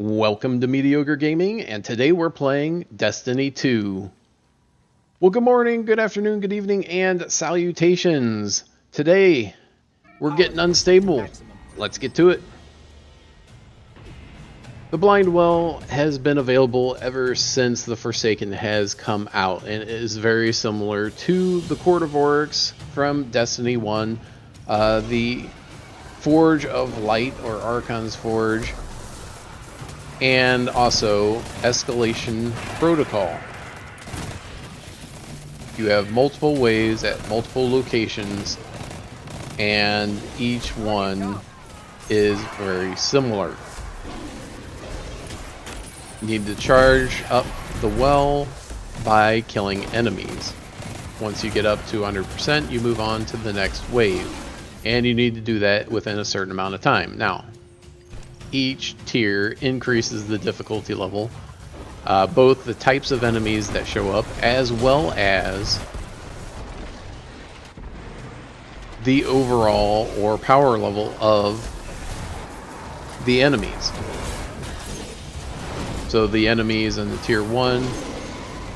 Welcome to Mediocre Gaming, and today we're playing Destiny 2. Well, good morning, good afternoon, good evening, and salutations. Today, we're getting unstable. Let's get to it. The Blind Well has been available ever since the Forsaken has come out, and it is very similar to the Court of Oryx from Destiny 1, the Forge of Light, or Archon's Forge, and also escalation protocol. You have multiple waves at multiple locations, and each one is very similar. You need to charge up the well by killing enemies. Once you get up to 100%, you move on to the next wave, and you need to do that within a certain amount of time. Now, each tier increases the difficulty level, both the types of enemies that show up as well as the overall or power level of the enemies. So the enemies in the tier 1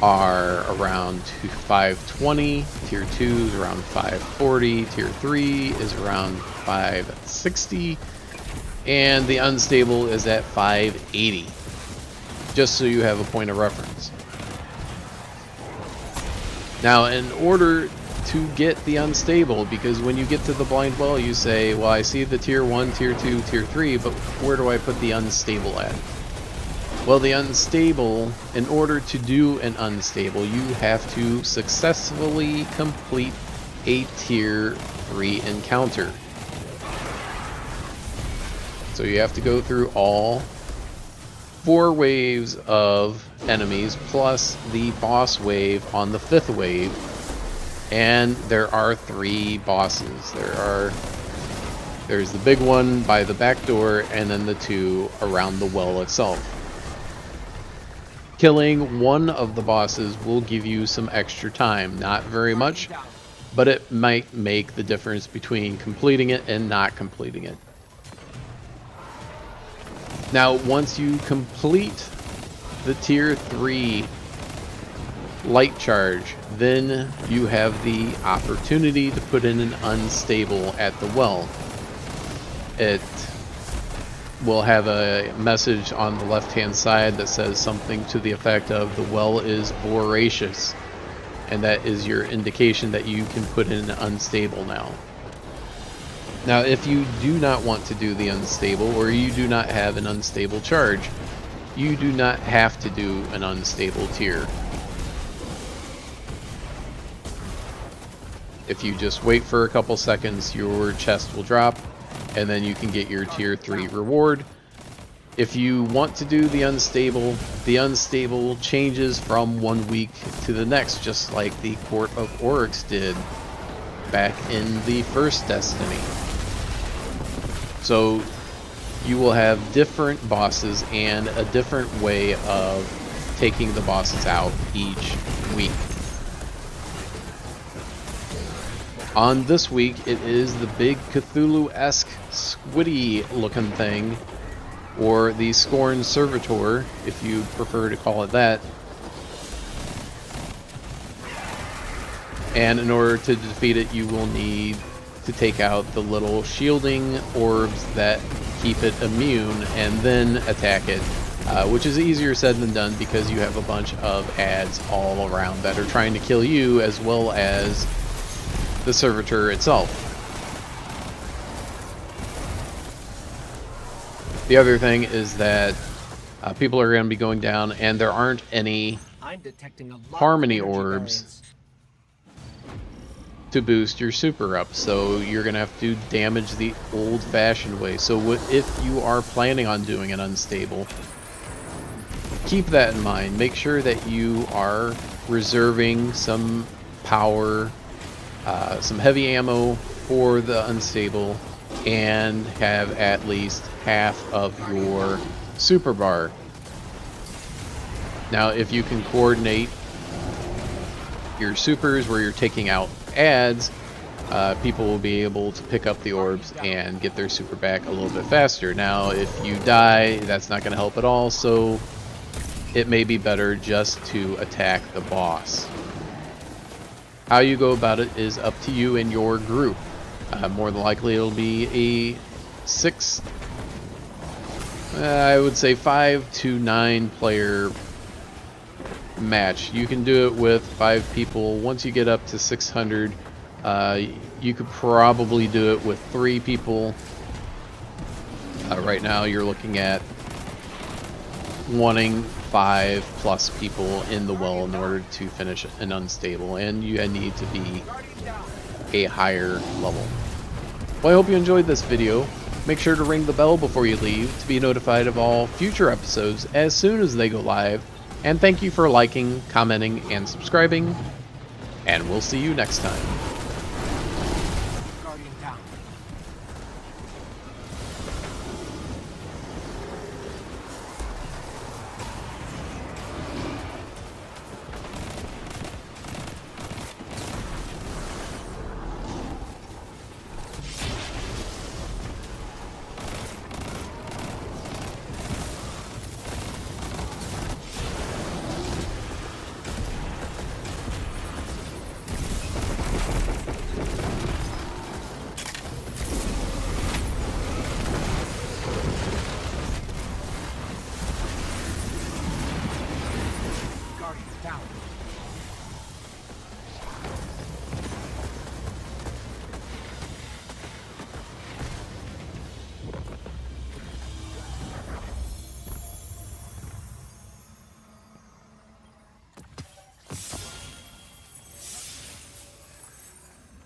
are around 520, tier 2 is around 540, tier 3 is around 560, and the unstable is at 580, just so you have a point of reference. Now, in order to get the unstable, because when you get to the Blind Well, you say, well, I see the tier 1, tier 2, tier 3, but where do I put the unstable at? Well, the unstable, in order to do an unstable, you have to successfully complete a tier 3 encounter. So you have to go through all 4 waves of enemies plus the boss wave on the 5th wave, and there are 3 bosses. There's the big one by the back door, and then the 2 around the well itself. Killing one of the bosses will give you some extra time, not very much, but it might make the difference between completing it and not completing it. Now, once you complete the tier 3 light charge, then you have the opportunity to put in an unstable at the well. It will have a message on the left hand side that says something to the effect of the well is voracious, and that is your indication that you can put in an unstable now. Now, if you do not want to do the unstable, or you do not have an unstable charge, you do not have to do an unstable tier. If you just wait for a couple seconds, your chest will drop, and then you can get your tier 3 reward. If you want to do the unstable changes from 1 week to the next, just like the Court of Oryx did back in the first Destiny. So you will have different bosses and a different way of taking the bosses out each week. On this week, it is the big Cthulhu-esque squiddy looking thing, or the Scorn Servitor, if you prefer to call it that. And in order to defeat it, you will need to take out the little shielding orbs that keep it immune and then attack it, which is easier said than done because you have a bunch of ads all around that are trying to kill you as well as the servitor itself. The other thing is that people are going to be going down, and there aren't any harmony orbs to boost your super up, so you're going to have to damage the old-fashioned way. So if you are planning on doing an unstable, keep that in mind. Make sure that you are reserving some power, some heavy ammo for the unstable, and have at least half of your super bar. Now, if you can coordinate your supers where you're taking out ads, people will be able to pick up the orbs and get their super back a little bit faster. Now, if you die, that's not going to help at all, so it may be better just to attack the boss. How you go about it is up to you and your group. More than likely it'll be a I would say 5 to 9 player match. You can do it with 5 people. Once you get up to 600, you could probably do it with 3 people. Right now you're looking at wanting 5 plus people in the well in order to finish an unstable, and you need to be a higher level. Well, I hope you enjoyed this video. Make sure to ring the bell before you leave to be notified of all future episodes as soon as they go live. And thank you for liking, commenting, and subscribing. And we'll see you next time.